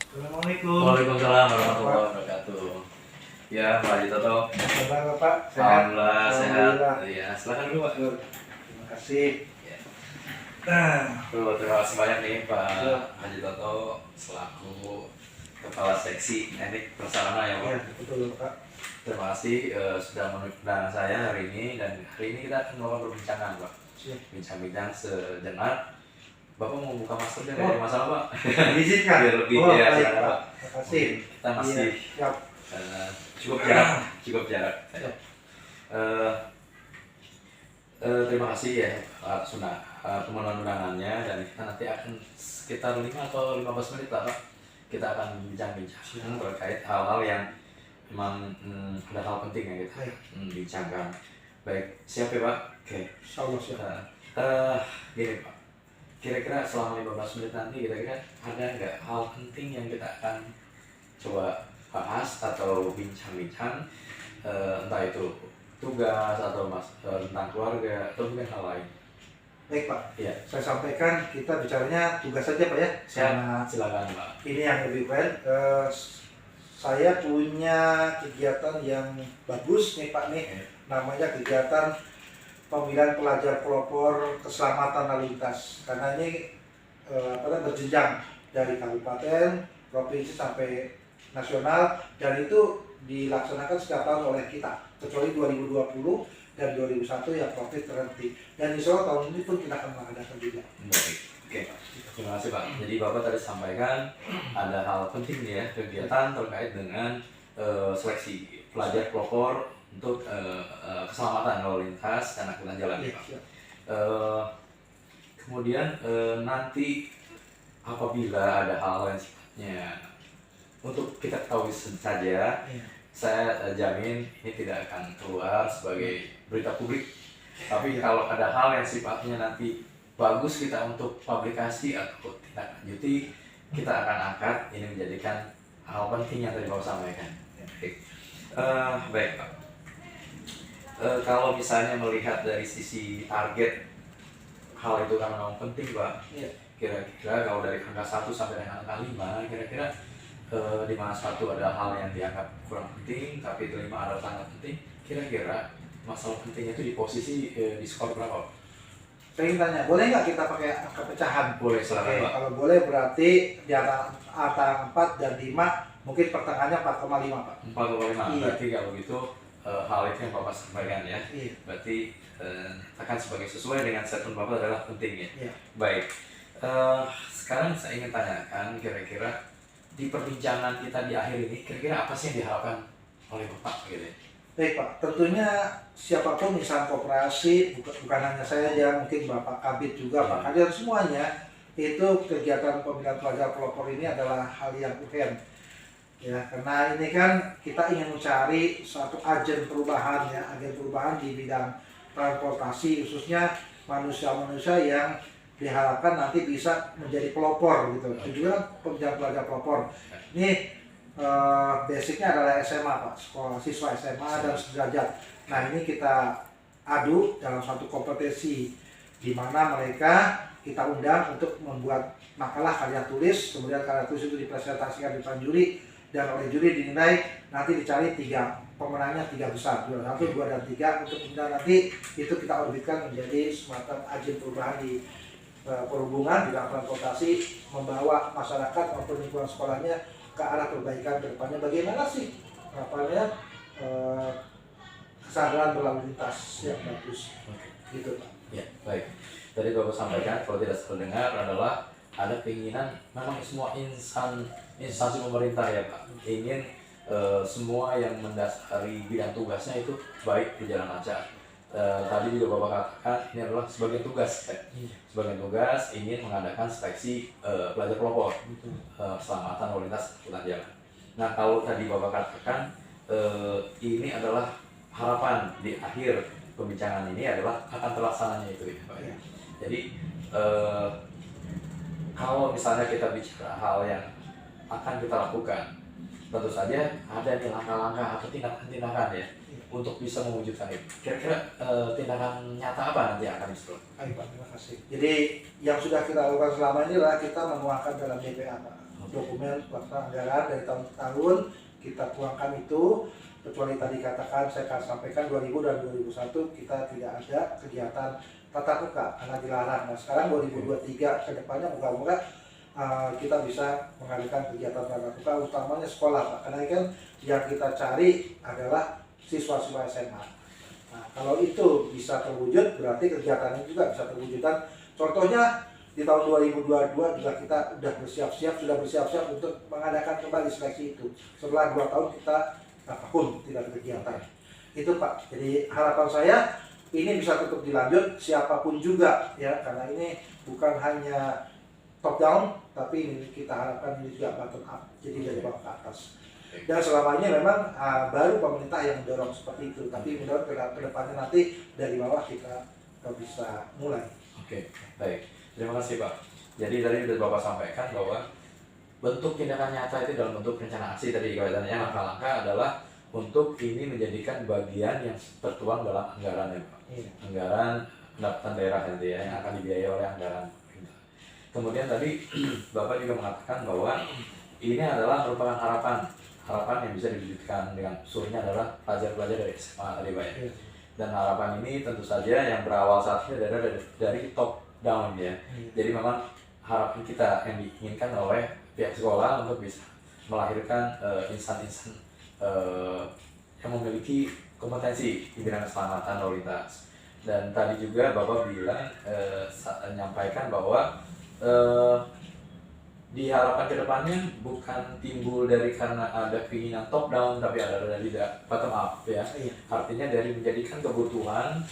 Assalamualaikum. Waalaikumsalam warahmatullahi wabarakatuh. Ya, Pak Haji Toto. Bagaimana Pak? Sehat? Alhamdulillah sehat. Iya, silakan dulu Pak. Terima kasih. Ya. Nah, Terima kasih banyak nih Pak Haji Toto selaku Kepala Seksi Teknik Prasarana ya Pak. ya, betul Pak. Terima kasih sudah mengundang saya hari ini, dan hari ini kita akan melakukan perbincangan Pak. Siap. Bincang-bincang sejenak. Bapak mau buka masker dari masalah Pak? Izinkan. Biar lebih ya, baik silakan Pak. Pak. Terima kasih. Mungkin kita masih Iya, siap. cukup jarak. Eh, Terima kasih ya atas pemenuhan undangannya, dan kita nanti akan sekitar 5 atau 15 menit lah Pak. Kita akan bincang-bincang terkait hal-hal yang memang ada hal penting yang kita bincangkan. Baik, siap ya Pak? Oke. Insyaallah siap. Gini Pak, kira-kira selama 15 menit nanti kira-kira ada nggak hal penting yang kita akan coba bahas atau bincang-bincang, entah itu tugas atau tentang keluarga atau mungkin hal lain. Baik Pak. Iya. Saya sampaikan kita bicaranya tugas saja Pak ya. Silakan Pak. Ini yang lebih keren. Saya punya kegiatan yang bagus nih Pak nih. Namanya kegiatan pemilihan pelajar pelopor keselamatan lalu lintas, karena ini berjenjang dari kabupaten, provinsi sampai nasional, dan itu dilaksanakan setiap tahun oleh kita, kecuali 2020 dan 2001 yang COVID terhenti, dan insya Allah tahun ini pun kita akan mengadakan juga. Baik, oke. Terima kasih Pak. Jadi Bapak tadi sampaikan ada hal penting ya, kegiatan terkait dengan seleksi pelajar pelopor untuk keselamatan lalu lintas dan angkutan jalan ya Pak. Kemudian nanti apabila ada hal yang sifatnya untuk kita ketahui saja, saya jamin ini tidak akan keluar sebagai berita publik. Tapi kalau ada hal yang sifatnya nanti bagus kita untuk publikasi atau tindak lanjuti, kita akan angkat ini menjadikan hal penting yang tadi Bapak sampaikan. Baik Pak. Kalau misalnya melihat dari sisi target, hal itu kan memang penting Pak. Kira-kira kalau dari angka 1 sampai dengan angka 5, kira-kira di mana 1 ada hal yang dianggap kurang penting, tapi 5 adalah sangat penting, kira-kira masalah pentingnya itu di posisi di skor berapa? Saya ingin tanya, boleh nggak kita pakai angka pecahan? Boleh, silakan Pak. Kalau boleh berarti di antara 4 dan 5, mungkin pertengahannya 4,5 Pak. 4,5, berarti kalau gitu hal itu yang Bapak sampaikan ya. Berarti akan sebagai sesuai dengan statement Bapak adalah penting ya. Baik, sekarang saya ingin tanyakan, kira-kira di perbincangan kita di akhir ini, kira-kira apa sih yang diharapkan oleh Bapak gitu? Baik Pak, tentunya siapapun insan koperasi, bukan hanya saya aja, mungkin Bapak Kabid juga, Pak Kadir, semuanya itu kegiatan pemilihan pelajar pelopor ini adalah hal yang urgen. Ya, karena ini kan kita ingin mencari suatu agen perubahan ya, agen perubahan di bidang transportasi, khususnya manusia-manusia yang diharapkan nanti bisa menjadi pelopor gitu. Tujuan pemilihan pelajar pelopor ini basicnya adalah SMA Pak, sekolah siswa SMA dan sederajat. Nah ini kita adu dalam satu kompetisi di mana mereka kita undang untuk membuat makalah karya tulis, kemudian karya tulis itu dipresentasikan di depan juri, dan oleh juri dinilai, nanti dicari 3 pemenangnya, 3 besar, 1, 2, dan 3, untuk kemudian nanti itu kita orbitkan menjadi semacam agen perubahan di perhubungan, di dalam transportasi, membawa masyarakat maupun lingkungan sekolahnya ke arah perbaikan ke depannya. Bagaimana sih kesadaran berlalu lintas yang bagus gitu Pak. Ya, baik. Tadi Bapak sampaikan, kalau tidak salah dengar, adalah ada keinginan memang semua instansi pemerintah ya Pak ingin semua yang mendasari bidang tugasnya itu baik berjalan lancar. Tadi juga Bapak katakan ini adalah sebagai tugas sebagai tugas ingin mengadakan seleksi pelajar pelopor keselamatan lalu lintas angkutan jalan. Nah kalau tadi Bapak katakan ini adalah harapan di akhir pembincangan ini adalah akan terlaksananya itu ya Pak. Jadi kalau misalnya kita bicara hal yang akan kita lakukan tentu saja ada nih langkah-langkah atau tindakan-tindakan ya untuk bisa mewujudkan itu. Kira-kira tindakan nyata apa nanti yang akan disuruh? Baik Pak, terima kasih. Jadi yang sudah kita lakukan selama ini adalah kita menuangkan dalam DPA Pak. Dokumen pelaksanaan anggaran dari tahun ke tahun kita tuangkan itu, kecuali tadi katakan saya akan sampaikan 2000 dan 2001 kita tidak ada kegiatan tatap muka karena dilarang. Nah sekarang 2023 ke depannya moga-moga kita bisa mengadakan kegiatan tatap muka utamanya sekolah Pak. Karena kan yang kita cari adalah siswa-siswa SMA. Nah, kalau itu bisa terwujud, berarti kegiatan ini juga bisa terwujud. Dan contohnya di tahun 2022 juga kita sudah bersiap-siap untuk mengadakan kembali seleksi itu. Setelah 2 tahun kita vakum, tidak ada kegiatan. Itu Pak. Jadi harapan saya ini bisa tetap dilanjut siapapun juga ya, karena ini bukan hanya top down, tapi ini kita harapkan ini juga bottom up. Jadi dari bawah ke atas. Dan selama ini memang baru pemerintah yang mendorong seperti itu, tapi mudah-mudahan ke depannya nanti dari bawah kita bisa mulai. Oke, baik. Terima kasih Pak. Jadi tadi sudah Bapak sampaikan bahwa bentuk tindakan nyata itu dalam bentuk rencana aksi tadi kaitannya langkah-langkah adalah untuk ini menjadikan bagian yang tertuang dalam anggaran ya Pak. Iya. Anggaran pendapatan daerah nanti ya, yang akan dibiayai oleh anggaran pemerintah. Kemudian tadi Bapak juga mengatakan bahwa ini adalah merupakan harapan yang bisa diwujudkan dengan unsurnya adalah pelajar-pelajar dari SMA tadi Pak ya. Iya. Dan harapan ini tentu saja yang berawal saat ini adalah dari top down ya. Jadi memang harapan kita yang diinginkan oleh pihak sekolah untuk bisa melahirkan insan-insan yang memiliki kompetensi di bidang keselamatan lalu lintas. Dan tadi juga Bapak bilang menyampaikan bahwa diharapkan ke depannya bukan timbul dari karena ada keinginan top down, tapi ada dari bottom up ya. Artinya dari menjadikan kebutuhan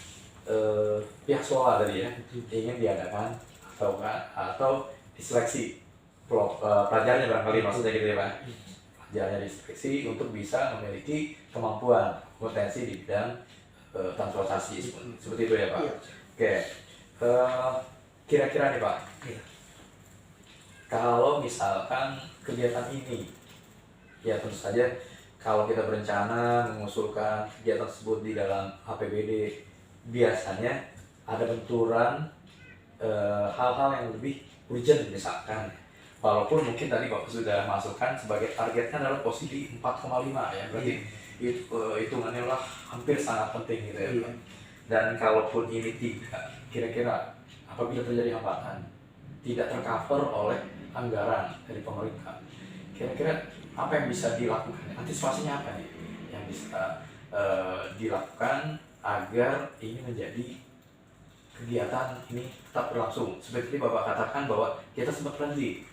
pihak sekolah tadi ya ingin diadakan atau diseleksi pelajarnya barangkali maksudnya gitu ya Pak. Pelajarnya diseleksi untuk bisa memiliki kemampuan potensi di bidang transportasi seperti itu ya Pak. Oke, kira-kira nih Pak, kalau misalkan kegiatan ini ya tentu saja kalau kita berencana mengusulkan kegiatan tersebut di dalam APBD biasanya ada benturan hal-hal yang lebih urgent misalkan, walaupun mungkin tadi Bapak sudah masukkan sebagai targetnya adalah posisi 4,5 ya, berarti itu hitungannya lah hampir sangat penting gitu ya Pak. Dan kalaupun ini tidak, kira-kira apabila terjadi hambatan tidak tercover oleh anggaran dari pemerintah, kira-kira apa yang bisa dilakukan, antisipasinya apa nih yang bisa dilakukan agar ini menjadi kegiatan ini tetap berlangsung. Seperti Bapak katakan bahwa kita sempat berhenti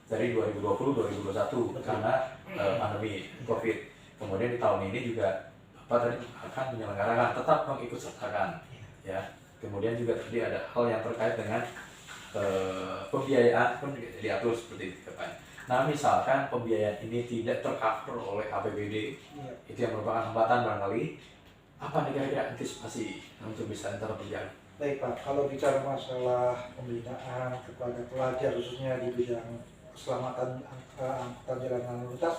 dari 2020-2021 karena pandemi COVID. Kemudian di tahun ini juga Bapak tadi akan menyelenggarakan, tetap mengikut sertakan ya. Kemudian juga tadi ada hal yang terkait dengan pembiayaan pun diatur seperti itu Pak. Nah misalkan pembiayaan ini tidak tercover oleh APBD, itu yang merupakan hambatan barangkali, apa nih kira-kira antisipasi untuk bisa tetap berjalan? Baik Pak, kalau bicara masalah pembinaan kepada pelajar khususnya di bidang keselamatan angkutan jalan lalu lintas,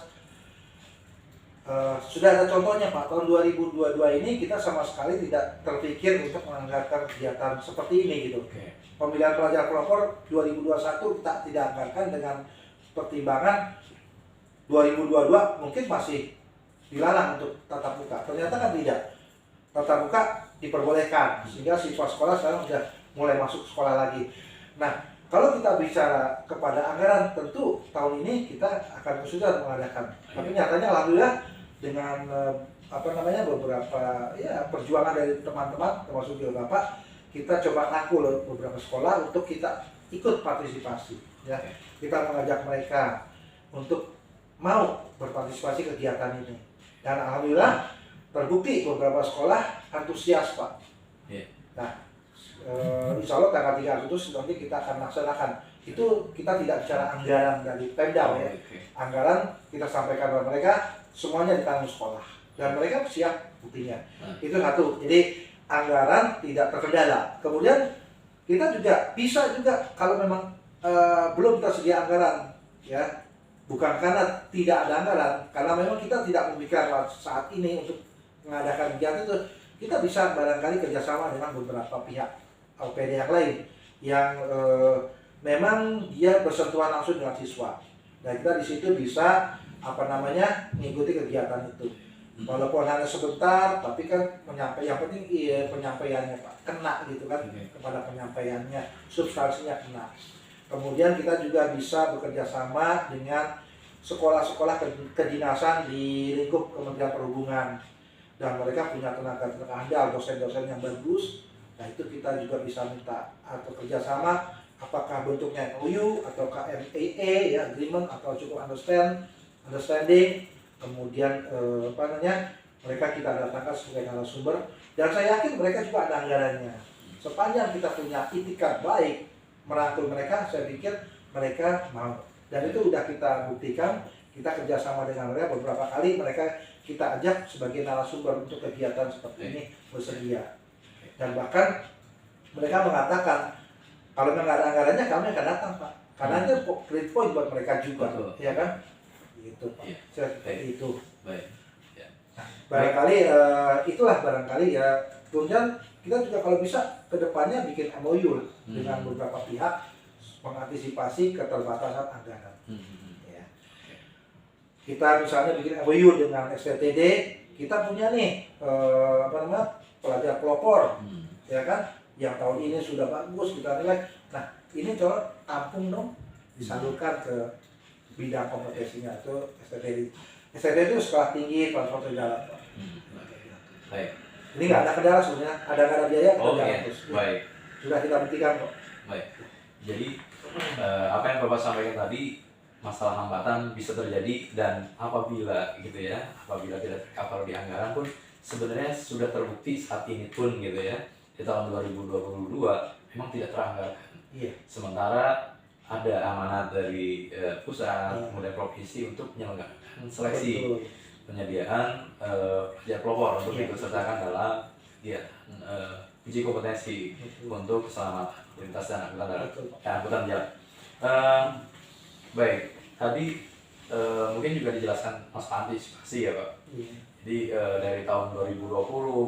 sudah ada contohnya Pak. Tahun 2022 ini kita sama sekali tidak terpikir untuk menganggarkan kegiatan seperti ini gitu. Pemilihan pelajar pelopor 2021 kita tidak anggarkan dengan pertimbangan 2022 mungkin masih dilarang untuk tatap muka. Ternyata kan tidak. Tatap muka diperbolehkan sehingga siswa sekolah sekarang sudah mulai masuk sekolah lagi. Nah, kalau kita bicara kepada anggaran, tentu tahun ini kita akan kesulitan mengadakan. Tapi nyatanya alhamdulillah dengan beberapa ya perjuangan dari teman-teman termasuk juga Bapak, kita coba rangkul beberapa sekolah untuk kita ikut partisipasi ya. Kita mengajak mereka untuk mau berpartisipasi kegiatan ini. Dan alhamdulillah terbukti beberapa sekolah antusias Pak. Nah, insya Allah tanggal 3 Agustus nanti kita akan laksanakan. Itu kita tidak bicara anggaran dari Pemda ya. Anggaran kita sampaikan kepada mereka semuanya ditanggung sekolah dan mereka siap buktinya. Itu satu. Jadi anggaran tidak terkendala. Kemudian kita juga bisa juga kalau memang belum tersedia anggaran ya, bukan karena tidak ada anggaran, karena memang kita tidak memikirkan saat ini untuk mengadakan kegiatan itu. Kita bisa barangkali kerjasama dengan beberapa pihak LPD yang lain yang memang dia bersentuhan langsung dengan siswa. Dan kita di situ bisa mengikuti kegiatan itu. Walaupun hanya sebentar, tapi kan yang penting penyampaiannya Pak kena gitu kan, kepada penyampaiannya, substansinya kena. Kemudian kita juga bisa bekerja sama dengan sekolah-sekolah kedinasan di lingkup Kementerian Perhubungan, dan mereka punya tenaga andal, dosen-dosen yang bagus. Nah itu kita juga bisa minta atau kerjasama, apakah bentuknya MOU atau MAA ya, agreement, atau cukup understanding. Kemudian mereka kita datangkan sebagai narasumber, dan saya yakin mereka juga ada anggarannya. Sepanjang kita punya itikat baik merangkul mereka, saya pikir mereka mau. Dan itu udah kita buktikan, kita kerjasama dengan mereka beberapa kali, mereka kita ajak sebagai narasumber untuk kegiatan seperti ini bersedia. Dan bahkan mereka mengatakan kalau memang ada anggarannya kami akan datang Pak, karena itu credit point buat mereka juga. Betul. Ya kan? Gitu Pak. Seperti itu. Baik. Barangkali itulah barangkali ya. Kemudian kita juga kalau bisa kedepannya bikin MOU dengan beberapa pihak mengantisipasi keterbatasan anggaran. Ya. Kita misalnya bikin MOU dengan STTD, kita punya nih pelajar pelopor, ya kan? Yang tahun ini sudah bagus kita nilai. Nah ini coba tampung dong, disalurkan ke bidang kompetensinya itu STTD. STTD itu sekolah tinggi transportasi darat. Baik. Ini nggak ada kendala sebenarnya, ada biaya kita jalan terus. Baik. Sudah kita buktikan kok. Baik. Jadi apa yang Bapak sampaikan tadi, masalah hambatan bisa terjadi, dan apabila apabila tidak tercover di anggaran pun sebenarnya sudah terbukti saat ini pun gitu ya, di tahun 2022 memang tidak teranggarkan. Iya. Sementara ada amanat dari pusat, kemudian provinsi untuk menyelenggarakan seleksi. Betul. Penyediaan pelajar pelopor untuk ikut sertakan dalam uji kompetensi untuk keselamatan lintas dan angkutan darat, baik. Tadi mungkin juga dijelaskan masalah antisipasi ya Pak. Jadi dari tahun 2020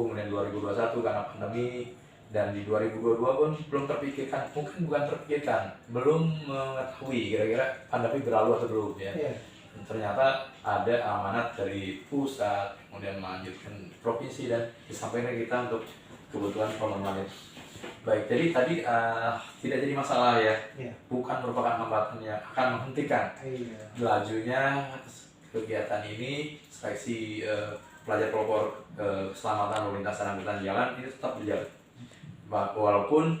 kemudian 2021 karena pandemi, dan di 2022 pun belum terpikirkan, mungkin bukan terpikirkan, belum mengetahui kira-kira pandemi berlalu atau belum ya. Ternyata ada amanat dari pusat, kemudian melanjutkan provinsi, dan disampaikan kita untuk kebutuhan pemenuhan. Baik, jadi tadi tidak jadi masalah ya, bukan merupakan hambatan yang akan menghentikan lajunya kegiatan ini. Seleksi pelajar pelopor keselamatan lalu lintas dan angkutan jalan ini tetap berjalan, walaupun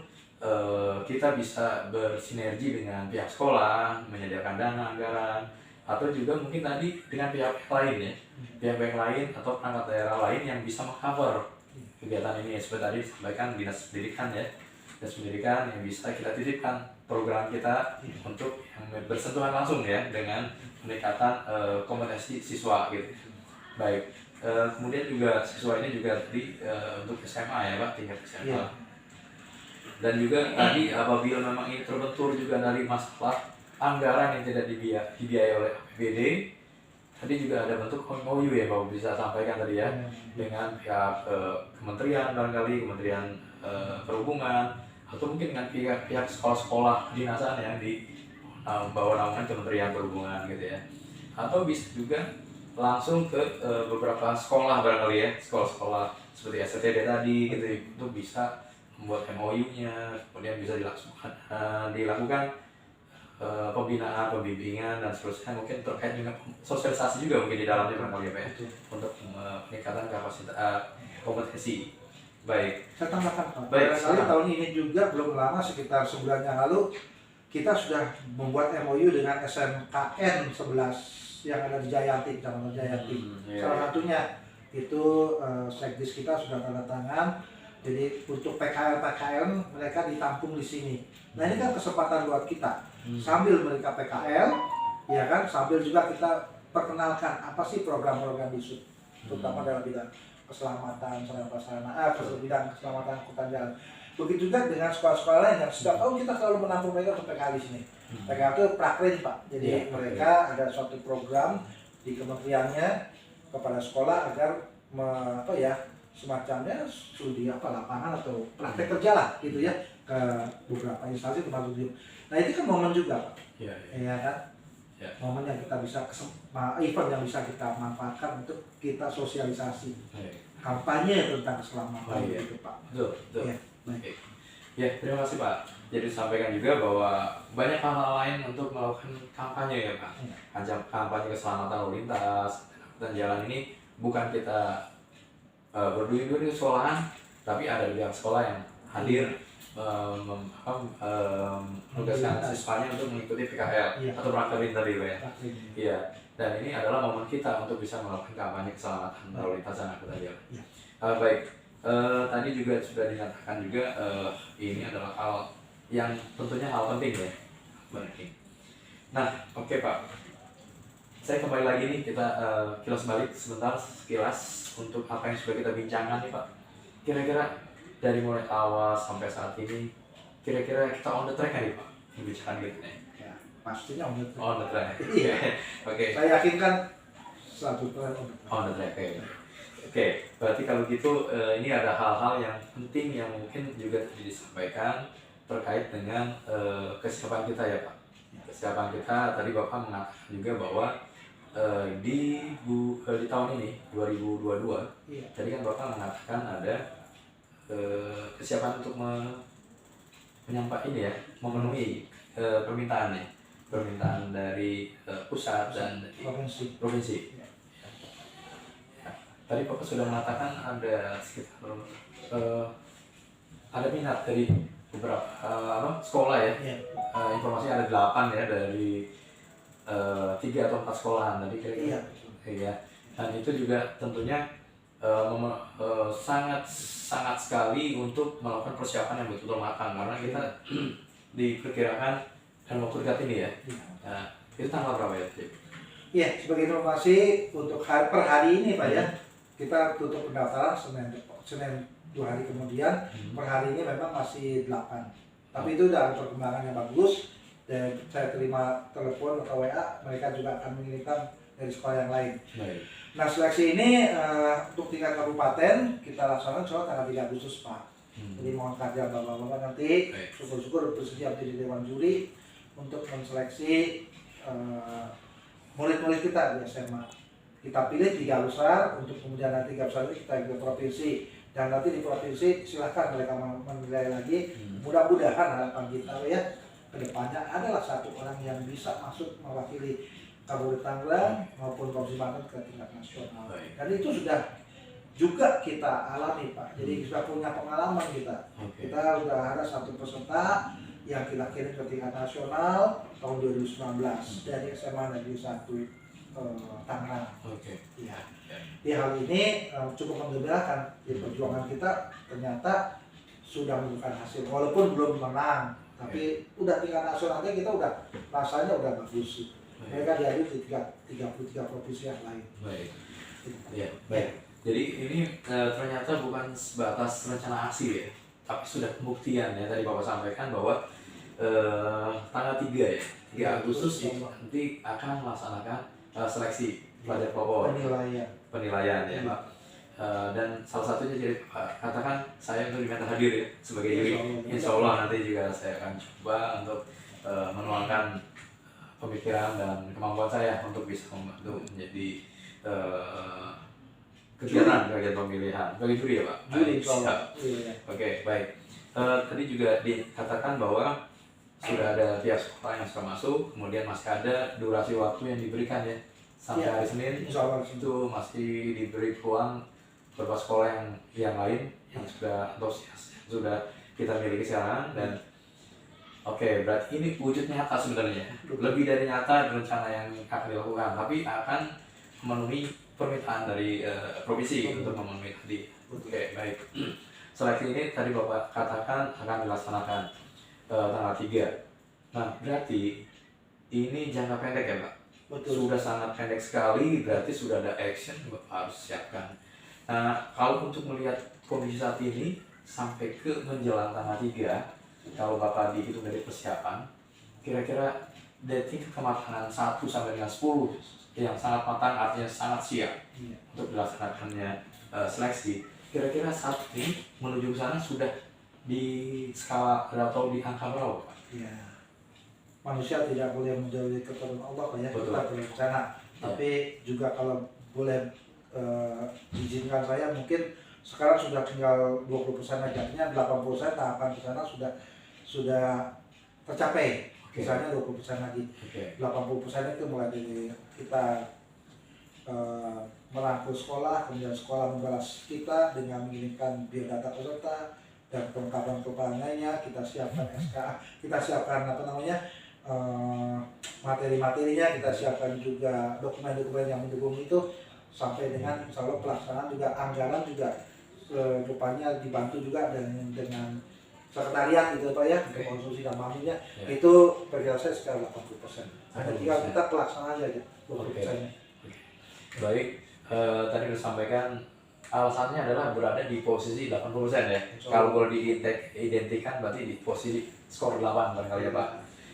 kita bisa bersinergi dengan pihak sekolah, menyediakan dana anggaran, atau juga mungkin tadi dengan pihak lain ya, pihak lain atau perangkat daerah lain yang bisa meng-cover kegiatan ini. Seperti tadi disampaikan dinas pendidikan ya, dinas pendidikan yang bisa kita titipkan program kita untuk yang bersentuhan langsung ya dengan peningkatan kompetensi siswa gitu. Baik, kemudian juga siswa ini juga tadi untuk SMA ya Pak, tingkat SMA. Dan juga tadi apabila memang ini terbentur juga dari masalah anggaran yang tidak dibiayai oleh APBD, tadi juga ada bentuk MOU ya Pak, bisa sampaikan tadi ya, dengan pihak kementerian, barangkali Kementerian Perhubungan, atau mungkin dengan pihak sekolah-sekolah kedinasan yang di bawah naungan Kementerian Perhubungan gitu ya, atau bisa juga langsung ke beberapa sekolah barangkali ya, sekolah-sekolah seperti STTD tadi gitu, untuk bisa membuat MOU-nya, kemudian bisa dilakukan pembinaan, pembimbingan, dan seterusnya, mungkin terkait dengan sosialisasi juga mungkin di dalamnya barangkali ya Pak ya, untuk peningkatan kapasitas kompetensi. Baik. Saya tambahkan Pak. Baik. Tahun ini juga belum lama, sekitar sebulan yang lalu kita sudah membuat MOU dengan SMKN 11 yang ada di Jayanti, Kecamatan Jayanti. Salah satunya itu sekdis kita sudah tanda tangan. Jadi untuk PKL mereka ditampung di sini. Nah ini kan kesempatan buat kita, sambil mereka PKL, ya kan, sambil juga kita perkenalkan apa sih program-program DISUP, terutama dalam bidang keselamatan, bidang keselamatan angkutan jalan. Begitu juga dengan sekolah-sekolah lain yang setiap tahun kita selalu menampung mereka untuk PKL di sini. PKL itu prakrin Pak. Jadi Iya, mereka ada suatu program di kementeriannya kepada sekolah agar semacamnya studi lapangan atau praktek kerja lah gitu ya ke beberapa instansi termasuk di. Nah itu kan momen juga Pak. Iya, Ya kan? Ya. Momen yang kita bisa event yang bisa kita manfaatkan untuk kita sosialisasi kampanye tentang keselamatan gitu Pak. Betul. Ya, Oke. Ya, terima kasih Pak. Jadi disampaikan juga bahwa banyak hal-hal lain untuk melakukan kampanye ya Pak. Kampanye keselamatan lalu lintas dan jalan ini bukan kita berdiri-diri di sekolahan, tapi ada pihak sekolah yang hadir menugaskan siswanya untuk mengikuti PKL atau prakterin tadi Pak ya. Iya. Dan ini adalah momen kita untuk bisa melakukan kampanye keselamatan lalu lintas dan angkutan jalan. Baik. Tadi juga sudah dinyatakan juga ini adalah hal yang tentunya hal penting ya. Penting. Nah, oke Pak. Saya kembali lagi nih, kita kilas balik sebentar sekilas untuk apa yang sudah kita bincangkan nih Pak. Kira-kira dari mulai awal sampai saat ini, kira-kira kita on the track kan nih Pak? Membicarakan gitu nih. Ya, pastinya on the track. On the track. Iya. Oke. Saya yakin kan selanjutnya On the track. Oke, berarti kalau gitu ini ada hal-hal yang penting yang mungkin juga tadi disampaikan terkait dengan kesiapan kita ya Pak. Kesiapan kita tadi Bapak mengatakan juga bahwa di tahun ini 2022 tadi kan Bapak mengatakan ada kesiapan untuk menyampaikan ini ya, memenuhi permintaan dari pusat dan dari provinsi. Tadi Bapak sudah mengatakan ada sekitar ada minat dari beberapa sekolah ya. Informasinya ada 8 ya dari 3 atau 4 sekolahan tadi kira-kira. Iya. Dan itu juga tentunya sangat sekali untuk melakukan persiapan yang betul-betul matang karena kita diperkirakan dalam waktu dekat ini ya. Nah, itu tanggal berapa ya? Iya, sebagai informasi untuk per hari ini Pak ya. Kita tutup pendaftaran Senin 2 hari kemudian. Per hari ini memang masih 8. Tapi itu udah perkembangan yang bagus. Dan saya terima telepon atau WA, mereka juga akan mengirimkan dari sekolah yang lain. Nah seleksi ini untuk tingkat kabupaten kita laksanakan soal tanggal 3 Agustus Pak. Jadi mohon kajian bapak-bapak nanti syukur-syukur bersedia menjadi dewan juri untuk menseleksi murid-murid kita di SMA. Kita pilih 3 besar untuk kemudian nanti 3 besar itu kita ke provinsi dan nanti di provinsi silahkan mereka menilai lagi. Mudah-mudahan harapan kita ya kedepannya adalah satu orang yang bisa masuk mewakili Kabupaten Tangerang maupun Provinsi Banten ke tingkat nasional. Dan itu sudah juga kita alami Pak. Jadi sudah punya pengalaman kita. Kita sudah ada satu peserta yang kita kirim ke tingkat nasional tahun 2019 dari SMA Negeri 1 Tangerang. Ya. Di hal ini cukup menggembirakan. Di perjuangan kita ternyata sudah menunjukkan hasil walaupun belum menang, tapi udah tingkat nasionalnya kita udah rasanya udah bagus. Mereka diadu di 33 provinsi yang lain. Baik. Jadi ini ternyata bukan sebatas rencana aksi ya, tapi sudah pembuktian ya. Tadi Bapak sampaikan bahwa tanggal 3 ya, 3 Agustus itu nanti akan melaksanakan seleksi pelajar pelopor penilaian ya Pak. Dan salah satunya jadi katakan saya untuk diminta hadir ya sebagai juri. Insya Allah nanti juga saya akan coba untuk menuangkan pemikiran dan kemampuan saya untuk bisa membantu menjadi kegiatan pemilihan bagi juri ya Pak. Oke, baik. Tadi juga dikatakan bahwa sudah ada pihak sekolah yang sudah masuk, kemudian masih ada durasi waktu yang diberikan ya sampai hari Senin itu masih diberi peluang beberapa sekolah yang lain yang sudah antusias, sudah kita miliki sekarang. Dan oke, berarti ini wujud nyata sebenarnya, lebih dari nyata rencana yang akan dilakukan, tapi akan memenuhi permintaan dari provinsi untuk memenuhi tadi. Oke, baik. Seleksi ini tadi Bapak katakan akan dilaksanakan tanggal 3. Nah, berarti ini jangka pendek ya Pak? Betul. Sudah sangat pendek sekali, berarti sudah ada action yang Bapak harus siapkan. Nah, kalau untuk melihat kondisi saat ini sampai ke menjelang tanggal 3, kalau Bapak dihitung dari persiapan, kira-kira dari tingkat kematangan 1 sampai dengan 10 yang sangat matang artinya sangat siap untuk dilaksanakannya seleksi. Kira-kira saat ini menuju ke sana sudah di skala atau di angka berapa, Pak? Iya. Manusia tidak boleh menjauhi ketentuan Allah, Pak, ya. Betul. Kita boleh ke sana. Tapi juga kalau boleh izinkan saya, mungkin sekarang sudah tinggal 20% aja, artinya 80% tahapan ke sana sudah tercapai. Misalnya 20% lagi. 80% itu mulai dari kita merangkul sekolah, kemudian sekolah membalas kita dengan mengirimkan biodata peserta dan kelengkapan lainnya. Kita siapkan SKA, kita siapkan materi-materinya, kita siapkan juga dokumen-dokumen yang mendukung itu, sampai dengan insya Allah pelaksanaan juga, anggaran juga rupanya dibantu juga dengan sekretariat gitu Pak ya, untuk konsumsi dan mamunya. Itu perkiraan saya sekitar 80%. Hanya tinggal kita pelaksanaan aja 20%. Baik, tadi disampaikan alasannya adalah berada di posisi 80% ya. Kalau boleh diidentikan berarti di posisi skor 8 barangkali ya Pak.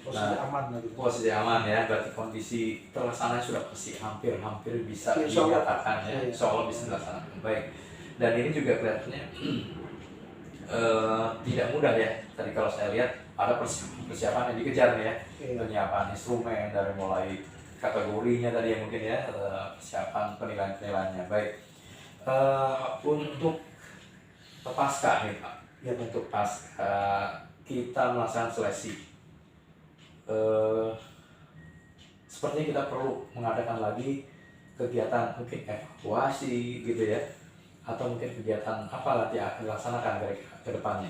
Posisi aman lagi. Posisi aman ya, berarti kondisi terlaksananya sudah pasti hampir bisa dikatakan ya. Insya Allah bisa dilaksanakan. Baik. Dan ini juga kelihatannya tidak mudah ya. Tadi kalau saya lihat ada persiapan yang dikejar nih ya. Penyiapan instrumen dari mulai kategorinya tadi ya mungkin ya, persiapan penilaian-penilaiannya. Baik. Untuk pasca nih Pak. Ya, untuk pasca kita melaksanakan seleksi. Sepertinya kita perlu mengadakan lagi kegiatan mungkin evakuasi gitu ya, atau mungkin kegiatan apa lagi yang akan dilaksanakan ke depannya.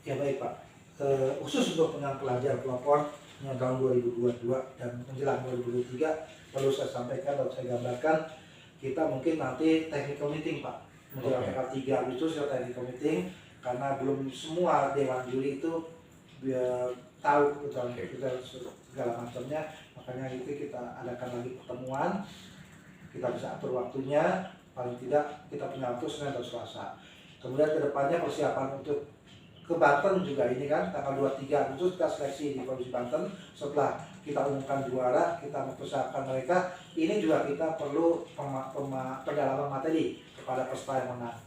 Ya baik Pak, khusus untuk dengan pelajar pelopor yang tahun 2022 dan menjelang 2023 perlu saya sampaikan dan saya gambarkan, kita mungkin nanti technical meeting Pak, menjelang tanggal 3 Agustus ya technical meeting, karena belum semua dewan juri itu tahu kita segala macamnya, makanya itu kita adakan lagi pertemuan, kita bisa atur waktunya, paling tidak kita punya waktu Senin atau Selasa. Kemudian kedepannya persiapan untuk ke Banten juga ini kan, tanggal 23 Agustus kita seleksi di Provinsi Banten. Setelah kita umumkan juara, kita mempersiapkan mereka, ini juga kita perlu pendalaman materi kepada peserta yang menang.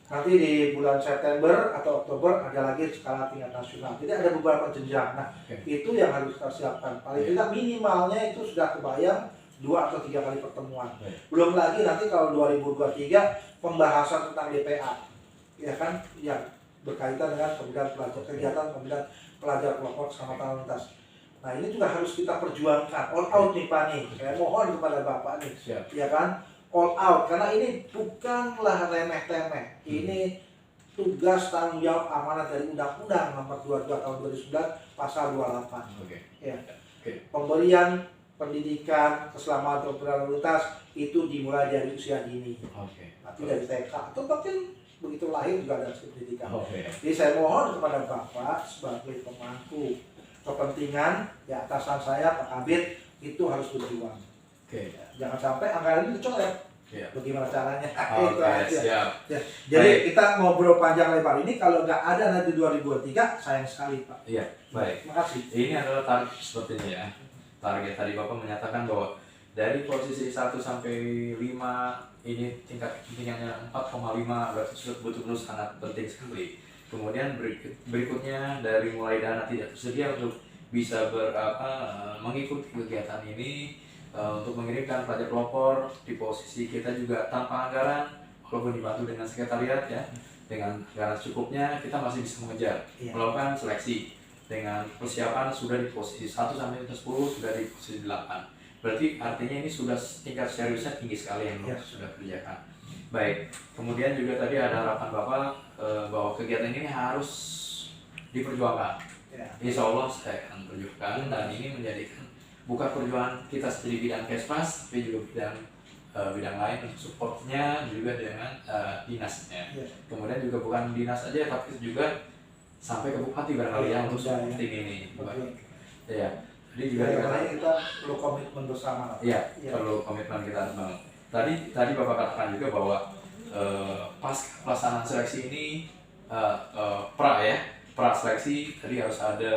Nanti di bulan September atau Oktober ada lagi skala tingkat nasional. Jadi ada beberapa jenjang. Nah, itu yang harus kita siapkan. Paling tidak minimalnya itu sudah kebayang 2 atau 3 kali pertemuan. Belum lagi nanti kalau 2023 pembahasan tentang DPA, ya kan, yang berkaitan dengan pembinaan pelajar, kegiatan pembinaan pelajar kelompok keselamatan lintas. Nah, ini juga harus kita perjuangkan. All out nih Pak nih. Saya mohon kepada Bapak nih, ya kan, all out, karena ini bukanlah remeh-temeh. Ini tugas tanggung jawab amanat dari Undang-Undang Nomor 22 Tahun 2009 Pasal 28. Ya. Pemberian pendidikan keselamatan berlalu lintas itu dimulai dari usia dini. Tapi dari TK atau bahkan begitu lahir juga ada pendidikan. Jadi saya mohon kepada Bapak sebagai pemangku kepentingan, ya atasan saya Pak Kabit itu harus berjuang. Jangan sampai anggaran ini dicoret. Bagaimana caranya? Siap. Ya, jadi kita ngobrol panjang lebar ini kalau nggak ada nanti 2023 sayang sekali Pak. Iya, baik. Terima kasih. Ini adalah target sepertinya ya. Target tadi Bapak menyatakan bahwa dari posisi 1 sampai 5 ini tingkat kepentingannya 4,5, berarti sudah betul-betul sangat penting sekali. Kemudian berikutnya dari mulai dana tidak tersedia untuk bisa mengikuti kegiatan ini, untuk mengirimkan pelajar pelopor di posisi kita juga tanpa anggaran, walaupun dibantu dengan sekretariat ya, dengan anggaran secukupnya kita masih bisa mengejar, melakukan seleksi dengan persiapan sudah di posisi 1 sampai 10, sudah di posisi 8. Berarti artinya ini sudah tingkat seriusnya tinggi sekali yang sudah kerjakan. Baik, kemudian juga tadi ada harapan Bapak bahwa kegiatan ini harus diperjuangkan. Insya Allah saya akan perjuangkan, dan ini menjadikan bukan perjuangan kita sendiri bidang Kesmas, tapi juga bidang lain untuk supportnya juga dengan dinasnya. Kemudian juga bukan dinas saja, tapi juga sampai ke bupati barangkali ya untuk supporting ini. Ya, jadi juga kita perlu komitmen bersama. Iya, perlu komitmen kita bangun. Tadi Bapak katakan juga bahwa pas pelaksanaan seleksi ini pra seleksi tadi harus ada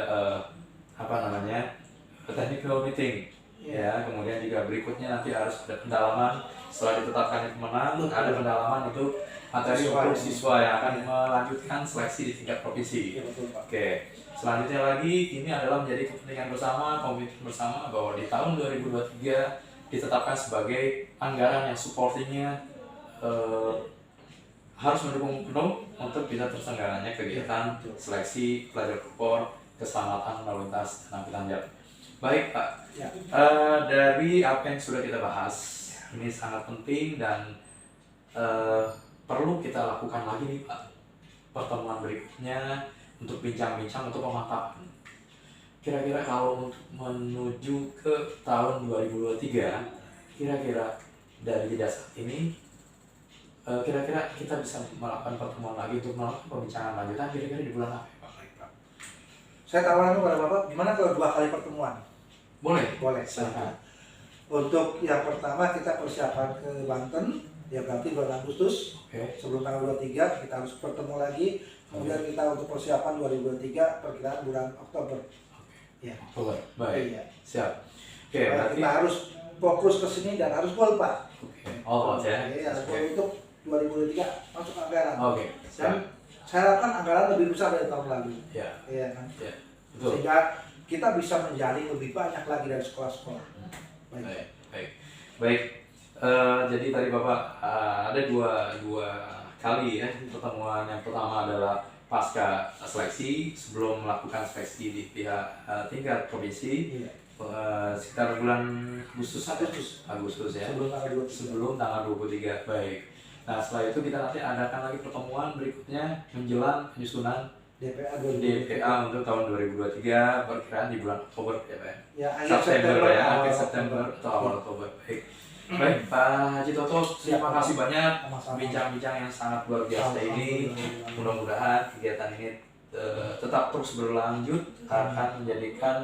technical meeting. Ya, kemudian juga berikutnya nanti harus ada pendalaman. Setelah ditetapkan pemenang, ada pendalaman untuk materi untuk siswa yang akan melanjutkan seleksi di tingkat provinsi. Oke, selanjutnya lagi ini adalah menjadi kepentingan bersama, komitmen bersama bahwa di tahun 2023 ditetapkan sebagai anggaran yang supportingnya harus mendukung penuh untuk bisa terselenggaranya kegiatan seleksi pelajar pelopor keselamatan lalu lintas dan angkutan darat. Baik Pak, dari apa yang sudah kita bahas, ini sangat penting dan perlu kita lakukan lagi nih Pak, pertemuan berikutnya untuk bincang-bincang, untuk pemantapan. Kira-kira kalau untuk menuju ke tahun 2023, kira-kira dari jeda saat ini, kira-kira kita bisa melakukan pertemuan lagi untuk melakukan pembincangan lanjutan kira-kira di bulan apa ya Pak? Saya tawarkan kepada Bapak, gimana kalau 2 kali pertemuan? Boleh? Boleh. Untuk yang pertama kita persiapan ke Banten, ya berarti bulan Agustus. Sebelum tanggal 23 kita harus bertemu lagi. Kemudian kita untuk persiapan 2023 perkiraan bulan Oktober. Ya. Oktober. Baik. Iya. Siap. Berarti kita harus fokus ke sini dan harus goal Pak. Oh, ya. Iya, untuk 2023 masuk anggaran. Siap. Dan saya harapkan anggaran lebih besar dari tahun lalu. Iya kan? Betul. Sehingga kita bisa menjaring lebih banyak lagi dari sekolah-sekolah. Baik. Jadi tadi Bapak ada dua kali ya pertemuan. Yang pertama adalah pasca seleksi sebelum melakukan seleksi di pihak tingkat provinsi. Sekitar bulan Agustus ya. Sebelum tanggal 23. Baik. Nah setelah itu kita nanti adakan lagi pertemuan berikutnya menjelang penyusunan DPA untuk tahun 2023 perkiraan di bulan Oktober ya Pak. Akhir September atau awal Oktober. Baik Pak Haji Toto, terima kasih banyak bincang-bincang yang sangat luar biasa ini. Mudah-mudahan kegiatan ini tetap terus berlanjut akan menjadikan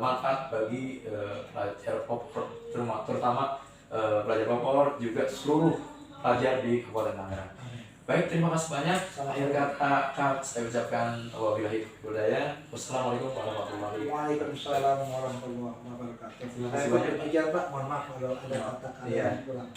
manfaat bagi pelajar popor, terutama pelajar popor juga seluruh pelajar di Kabupaten Tangerang. Baik, terima kasih banyak. Akhir kata saya ucapkan wabillahi taufiq. Wassalamualaikum warahmatullahi wabarakatuh. Waalaikumsalam warahmatullahi wabarakatuh. Terima kasih banyak. Demikian Pak, mohon maaf kalau ada kata-kata yang kurang.